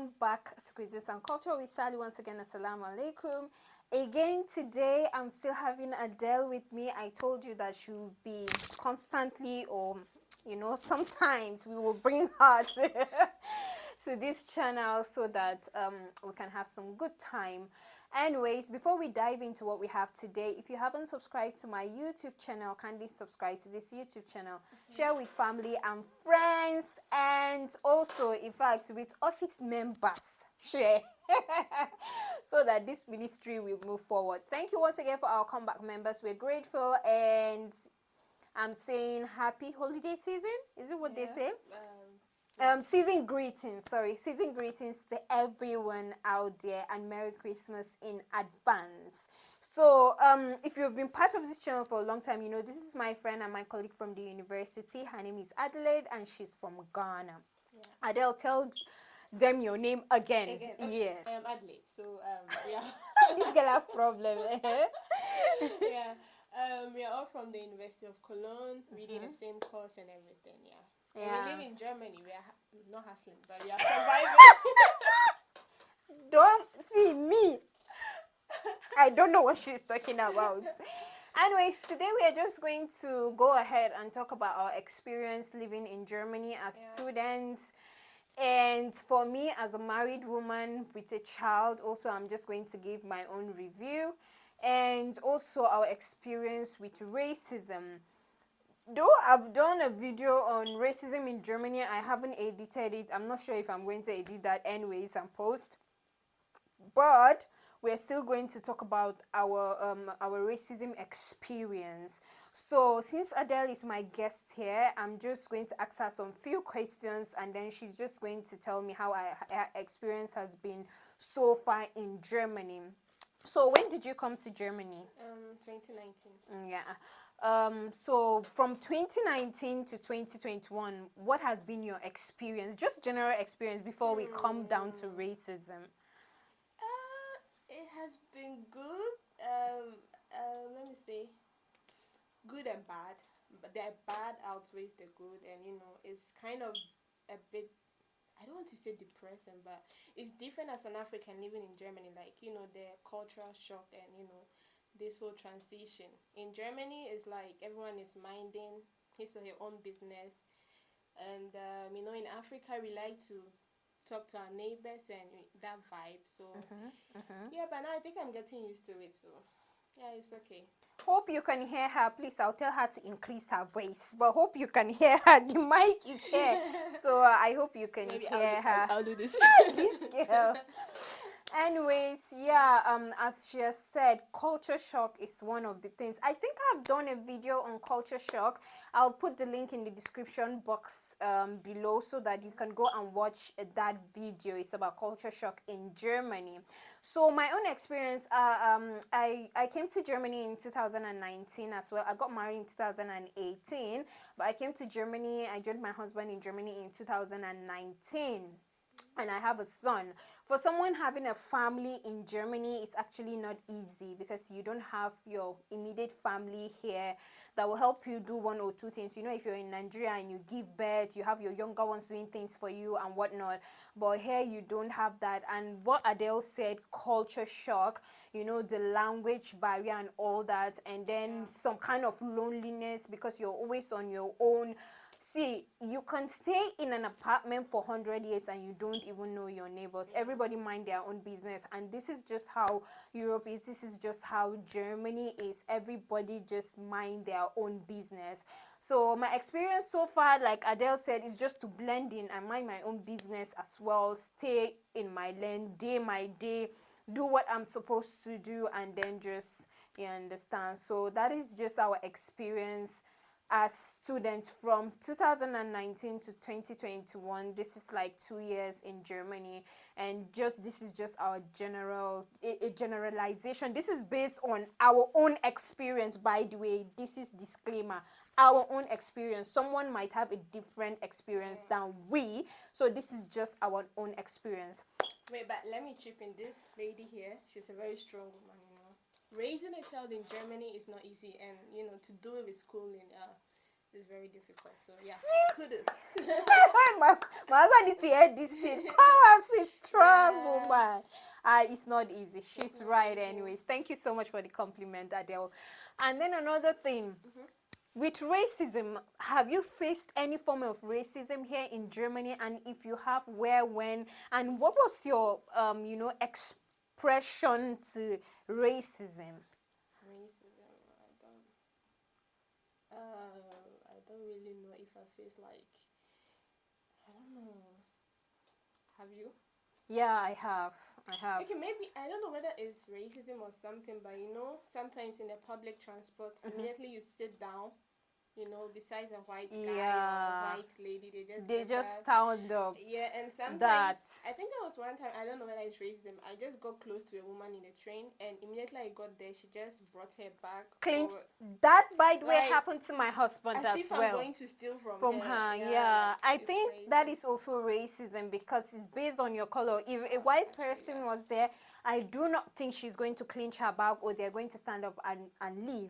welcome back to Cuisines and Culture with Sally. Once again, assalamu alaikum. Again, today I'm still having Adele with me. I told you that she will be constantly, or sometimes we will bring her to this channel so that we can have some good time. Anyways, before we dive into what we have today, if you haven't subscribed to my YouTube channel, kindly subscribe to this YouTube channel. Share with family and friends, and also, in fact, with office members. Share so that this ministry will move forward. Thank you once again for our comeback members. We're grateful, and I'm saying happy holiday season. Is it what they say? Season greetings to everyone out there, and Merry Christmas in advance. So if you've been part of this channel for a long time, this is my friend and my colleague from the university. Her name is Adelaide, and she's from Ghana. Adele, tell them your name again. Okay. Yeah. I am Adelaide. So yeah. This girl have problem. Yeah. We are all from the University of Cologne, reading the same course and everything. Yeah. And we live in Germany. We are not hustling, but we are surviving. Don't see me. I don't know what she's talking about. Anyways, today we are just going to go ahead and talk about our experience living in Germany as students. And for me, as a married woman with a child, also I'm just going to give my own review, and also our experience with racism. Though I've done a video on racism in Germany, I haven't edited it. I'm not sure if I'm going to edit that anyways and post. But we're still going to talk about our racism experience. So since Adele is my guest here, I'm just going to ask her some few questions, and then she's just going to tell me how her experience has been so far in Germany. So when did you come to Germany? 2019. Yeah. So from 2019 to 2021, what has been your experience? Just general experience before we come down to racism. It has been good. Let me say, good and bad. But the bad outweighs the good, and it's kind of a bit. I don't want to say depressing, but it's different as an African living in Germany. Like the cultural shock and this whole transition. In Germany, it's like everyone is minding his or her own business, and in Africa we like to talk to our neighbors and that vibe. So yeah, but now I think I'm getting used to it. So yeah, it's okay. Hope you can hear her. Please, I'll tell her to increase her voice. But hope you can hear her. The mic is here, so I hope you can hear her. I'll do this. This girl. Anyways, yeah, as she has said, culture shock is one of the things. I think I've done a video on culture shock. I'll put the link in the description box below so that you can go and watch that video. It's about culture shock in Germany. So my own experience, I came to Germany in 2019 as well. I got married in 2018, but I came to Germany. I joined my husband in Germany in 2019. And I have a son. For someone having a family in Germany, it's actually not easy because you don't have your immediate family here that will help you do one or two things. If you're in Nigeria and you give birth, you have your younger ones doing things for you and whatnot. But here you don't have that. And what Adele said, culture shock, the language barrier and all that. And then some kind of loneliness because you're always on your own. See, you can stay in an apartment for 100 years and you don't even know your neighbors. Everybody mind their own business, and this is just how Europe is. This is just how Germany is. Everybody just mind their own business. So my experience so far, like Adele said, is just to blend in and mind my own business as well. Stay in my lane day by day, do what I'm supposed to do, and then just, you understand. So that is just our experience as students from 2019 to 2021. This is like 2 years in Germany, and this is just our generalization. This is based on our own experience, by the way. This is disclaimer, our own experience. Someone might have a different experience than we, so this is just our own experience. Wait, but let me chip in. This lady here, she's a very strong woman. Raising a child in Germany is not easy, and to do it with schooling, It's very difficult. So yeah, See? kudos. my husband needs to hear this thing. Power is strong, Yeah. woman. It's not easy. She's right, anyways. Thank you so much for the compliment, Adele. And then another thing. With racism, have you faced any form of racism here in Germany? And if you have, where, when, and what was your, expression to racism? Racism. I don't really know if I face like. I don't know. Have you? Yeah, I have. I have. Okay, maybe I don't know whether it's racism or something, but sometimes in the public transport, immediately you sit down, besides a white guy or a Yeah. white lady, they just They get just up. stand up. Yeah, and sometimes That. I think there was one time, I don't know whether it's racism. I just got close to a woman in the train, and immediately I got there, she just brought her back Clinch. forward, That, by the way, like happened to my husband as as if I'm well. going to steal from From her. her, Yeah, yeah. like I it's think crazy. that is also racism because it's based on your color. If a white Actually, person yeah. was there, I do not think she's going to clinch her bag or they're going to stand up and leave.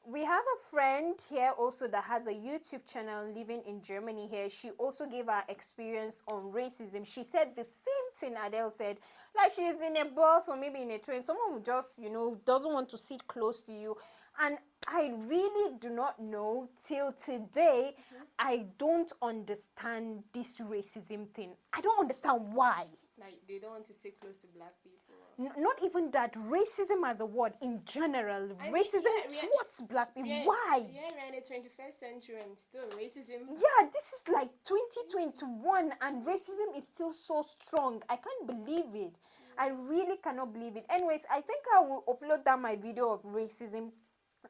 We have a friend here also that has a YouTube channel living in Germany here. She also gave her experience on racism. She said the same thing Adele said. Like she's in a bus or maybe in a train, someone who just, doesn't want to sit close to you. And I really do not know till today. I don't understand this racism thing. I don't understand why. Like they don't want to sit close to black people. Not even that, racism as a word in general. I mean, Racism yeah, towards black people. Why? Yeah, we're in the 21st century and still racism. Yeah, this is like 2021 and racism is still so strong. I can't believe it. I really cannot believe it. Anyways, I think I will upload that my video of racism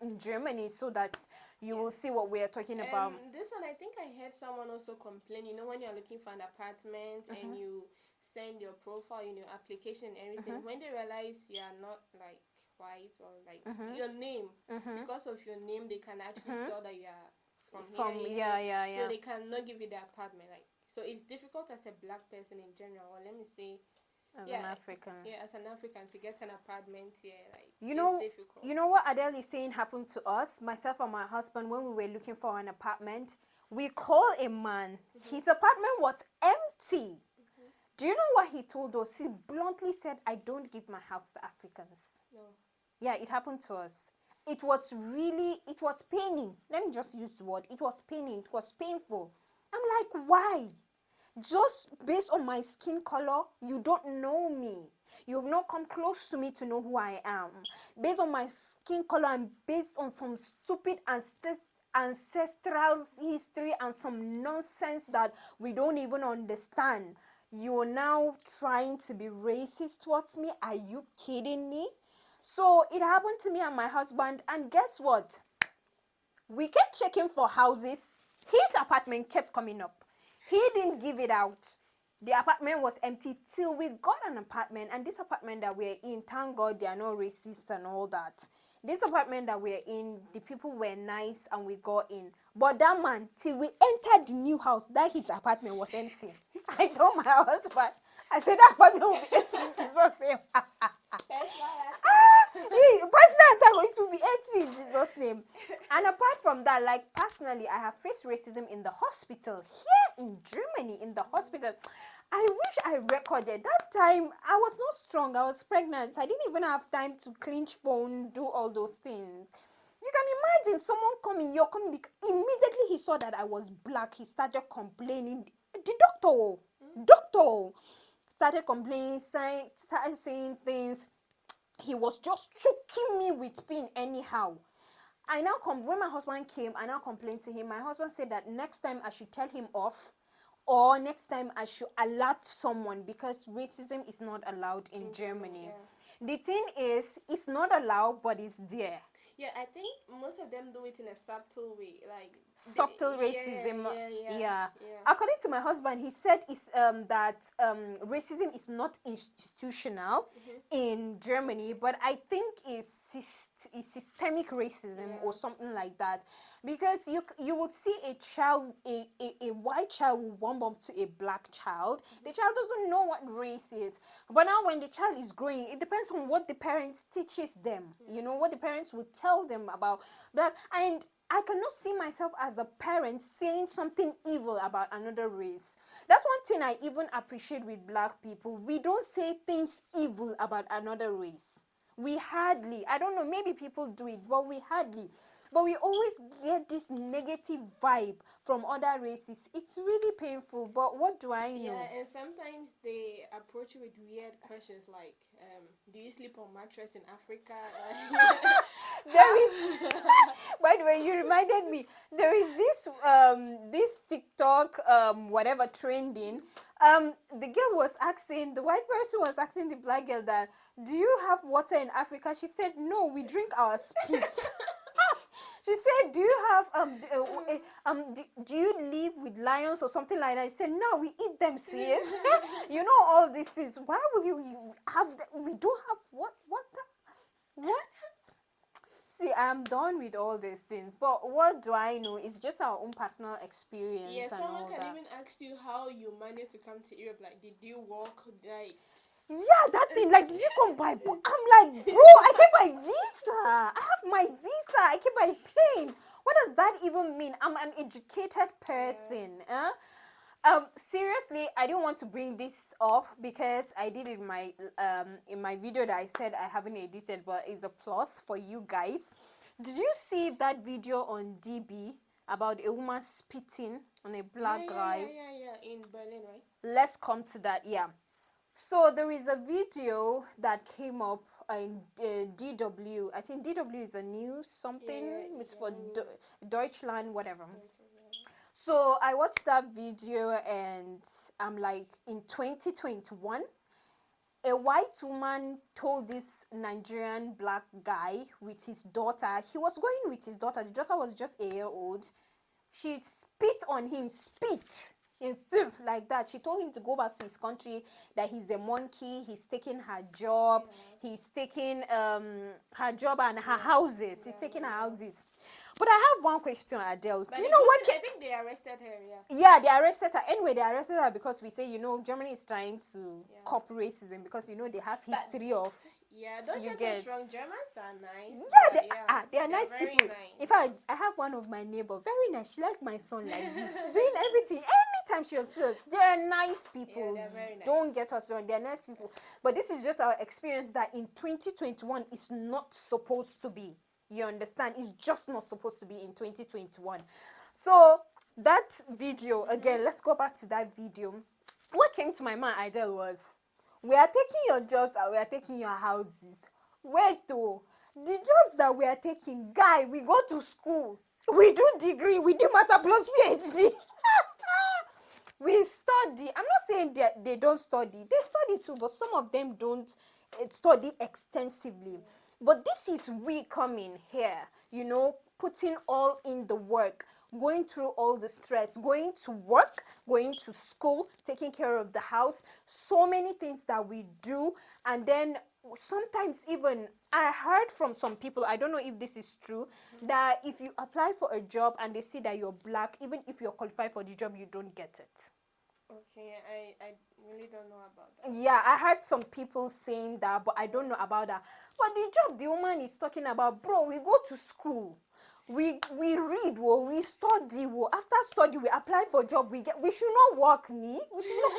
in Germany so that you will see what we are talking about. This one, I think I heard someone also complain. When you're looking for an apartment and you send your profile, your application and everything, when they realize you are not like white or like your name, because of your name, they can actually tell that you are from here. Yeah. So they cannot give you the apartment. Like, so it's difficult as a black person in general. Or let me say, As an African. Yeah, as an African to get an apartment here, like it's difficult. You know what Adele is saying happened to us, myself and my husband, when we were looking for an apartment. We called a man. His apartment was empty. Do you know what he told us? He bluntly said, I don't give my house to Africans. No. Yeah, it happened to us. It was paining. Let me just use the word. It was paining. It was painful. I'm like, why? Just based on my skin color, you don't know me. You've not come close to me to know who I am. Based on my skin color and based on some stupid ancestral history and some nonsense that we don't even understand, you're now trying to be racist towards me? Are you kidding me? So it happened to me and my husband, and guess what? We kept checking for houses. His apartment kept coming up. He didn't give it out. The apartment was empty till we got an apartment. And this apartment that we're in, thank God they are not racist and all that. This apartment that we're in, the people were nice and we got in. But that man, till we entered the new house, that his apartment was empty. I told my husband, I said that apartment will be empty in Jesus' name. Personal attack, it will be empty in Jesus' name. And apart from that, like personally, I have faced racism in the hospital here in Germany. In the hospital, I wish I recorded that time. I was not strong. I was pregnant. I didn't even have time to clinch phone, do all those things. You can imagine someone coming. You're coming. Immediately he saw that I was black. He started complaining. The doctor started complaining, started saying things. He was just choking me with pain anyhow. When my husband came, I now complained to him. My husband said that next time I should tell him off, or next time I should alert someone, because racism is not allowed in Germany. Yeah. The thing is, it's not allowed, but it's there. Yeah, I think most of them do it in a subtle way, like Subtle racism. Yeah. According to my husband, he said that racism is not institutional in Germany, but I think it's systemic racism or something like that. Because you will see a child, a white child will bump up to a black child. The child doesn't know what race is. But now when the child is growing, it depends on what the parents teaches them. What the parents will tell them about black. And I cannot see myself as a parent saying something evil about another race. That's one thing I even appreciate with black people. We don't say things evil about another race. We hardly, I don't know, maybe people do it, but we hardly. But we always get this negative vibe from other races. It's really painful, but what do I know? Yeah, and sometimes they approach you with weird questions like, do you sleep on mattress in Africa? There is, by the way, you reminded me. There is this TikTok whatever trending. The girl was asking, the white person was asking the black girl that, do you have water in Africa? She said, no, we drink our spit. She said, do you have do you live with lions or something like that? I said, no, we eat them, sis. You know all these things. Why would you have we don't have what? See, I'm done with all these things. But what do I know? It's just our own personal experience Yeah, and someone all can that. even ask you how you managed to come to Europe. Like, did you walk? Like, Yeah, that thing, like, did you come by boat? I'm like, bro, I came by visa. I have my visa. I came by plane. What does that even mean? I'm an educated person. Seriously, I didn't want to bring this up because I did in my video that I said I haven't edited, but it's a plus for you guys. Did you see that video on DB about a woman spitting on a black guy? yeah, in Berlin, right? Let's come to that. Yeah. So there is a video that came up in DW. I think DW is a news something. Yeah, It's yeah, for news. Deutschland, whatever. Okay. So I watched that video and I'm like, in 2021, a white woman told this Nigerian black guy with his daughter, he was going with his daughter, the daughter was just a year old. She spit on him, spit. Like that. She told him to go back to his country, that he's a monkey, he's taking her job, he's taking her job and her houses. He's taking her houses. But I have one question, Adele. But Do you know what? I think they arrested her, yeah. Yeah, they arrested her. Anyway, they arrested her because we say, Germany is trying to cop racism because, they have history of. Yeah, don't You get us get. wrong. Germans are nice. Yeah, but they are they're nice very people. nice. In fact, I have one of my neighbor, very nice. She like my son like this, doing everything. Anytime she was still, they're nice people. Yeah, they're very nice. Don't get us wrong, they're nice people. But this is just our experience that in 2021 is not supposed to be. You understand? It's just not supposed to be in 2021. So that video again. Let's go back to that video. What came to my mind, Idel, was, we are taking your jobs and we are taking your houses. Wait, though, the jobs that we are taking, guy, we go to school, we do degree, we do master plus PhD. We study. I'm not saying that they don't study. They study too, but some of them don't study extensively. But this is we coming here, putting all in the work, going through all the stress, going to work, going to school, taking care of the house, so many things that we do. And then sometimes even I heard from some people, I don't know if this is true, that if you apply for a job and they see that you're black, even if you're qualified for the job, you don't get it. Okay, I really don't know about that. Yeah, I heard some people saying that, but I don't know about that. But the job the woman is talking about, bro, we go to school, we read, well, we study, well, after study we apply for job, we should not work, we should not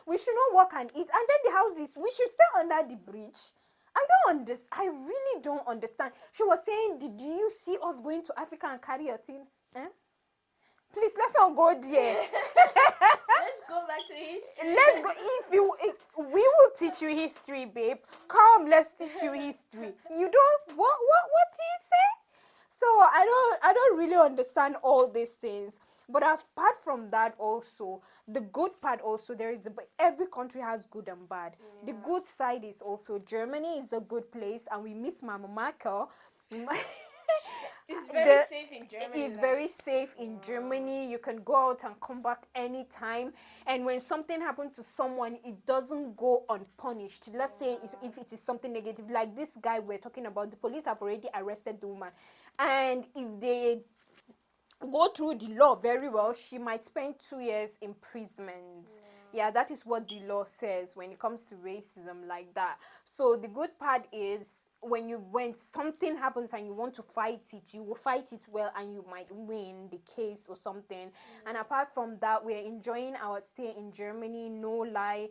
we should not work and eat, and then the houses, we should stay under the bridge. I don't understand. I really don't understand. She was saying, did you see us going to Africa and carry a thing? Please, let's not go there. Let's go back to history. Let's go. We will teach you history, babe. Come, let's teach you history. You don't. What do you say? So I don't really understand all these things. But apart from that, also the good part, also there is every country has good and bad. The good side is also Germany is a good place, and we miss Mama Merkel. It's very safe in Germany. It's very safe in Germany. You can go out and come back anytime. And when something happens to someone, it doesn't go unpunished. Let's say if it is something negative, like this guy we're talking about, the police have already arrested the woman. And if they go through the law very well, she might spend 2 years imprisonment. Yeah, that is what the law says when it comes to racism like that. So the good part is when something happens and you want to fight it, you will fight it well and you might win the case or something. And apart from that, we're enjoying our stay in Germany, no lie.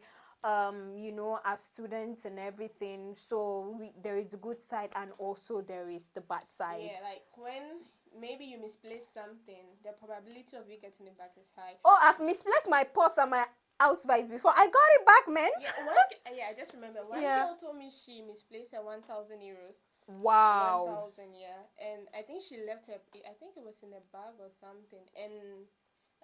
As students and everything, so there is the good side and also there is the bad side. Yeah, like when maybe you misplace something, the probability of you getting it back is high. Oh, I've misplaced my purse and my house vibes before. I got it back, man. Yeah, I just remember one Yeah. girl told me she misplaced her 1,000 euros. Wow. 1,000, yeah. And I think she left her, I think it was in a bag or something. And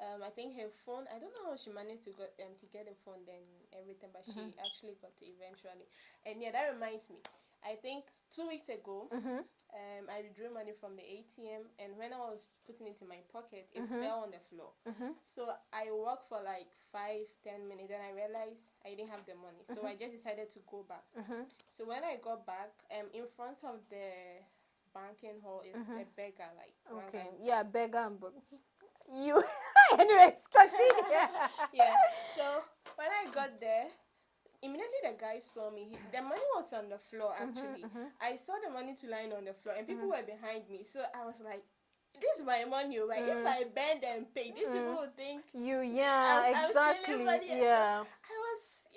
I think her phone, I don't know how she managed to get a phone then everything, but she actually got it eventually. And yeah, that reminds me. I think 2 weeks ago, I withdrew money from the ATM, and when I was putting it in my pocket, it fell on the floor. So I walked for like 5-10 minutes, and I realized I didn't have the money. So I just decided to go back. So when I got back, in front of the banking hall is a beggar, like one Okay. guy. Yeah, beggar and you. Anyways, continue. Yeah. So when I got there, immediately the guy saw me. The money was on the floor actually. I saw the money to lying on the floor, and people were behind me. So I was like, "This is my money, right? If I bend and pay, these people will think Yeah, I'm exactly. stealing money." Yeah. I was,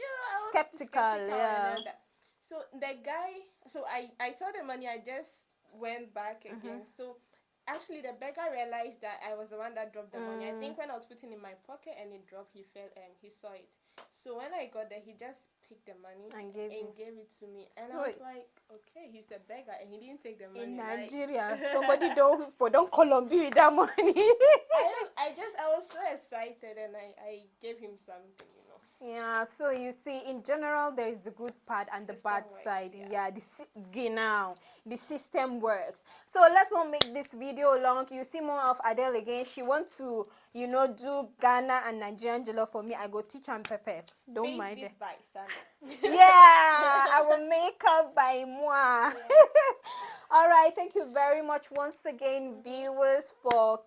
Skeptical, yeah. and all that. So the guy, I saw the money. I just went back again. So actually, the beggar realized that I was the one that dropped the money. I think when I was putting it in my pocket and it dropped, he fell and he saw it. So when I got there, he just picked the money And gave gave it to me. And So I was like, okay, he's a beggar and he didn't take the money. in Like, Nigeria, somebody don't Colombia with that money. I was so excited and I gave him something, you know. Yeah, so you see, in general, there is the good part and the System bad works, side. yeah. Yeah, now the system works. So let's not make this video long. You see more of Adele again. She wants to, do Ghana and Nigerian jollof for me. I go teach and pepper. Don't Face mind it. beat by Sana. Yeah, I will make up by moi. All right, thank you very much once again, viewers, for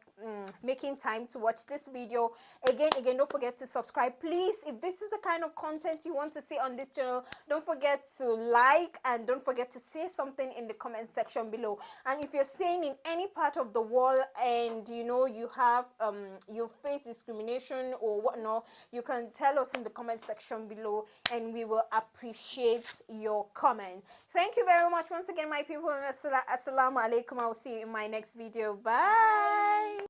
making time to watch this video. Again, don't forget to subscribe, please. If this is the kind of content you want to see on this channel, don't forget to like and don't forget to say something in the comment section below. And if you're staying in any part of the world and you have you face discrimination or whatnot, you can tell us in the comment section below and we will appreciate your comment. Thank you very much once again, my people. Assalamu alaikum. I'll see you in my next video. Bye.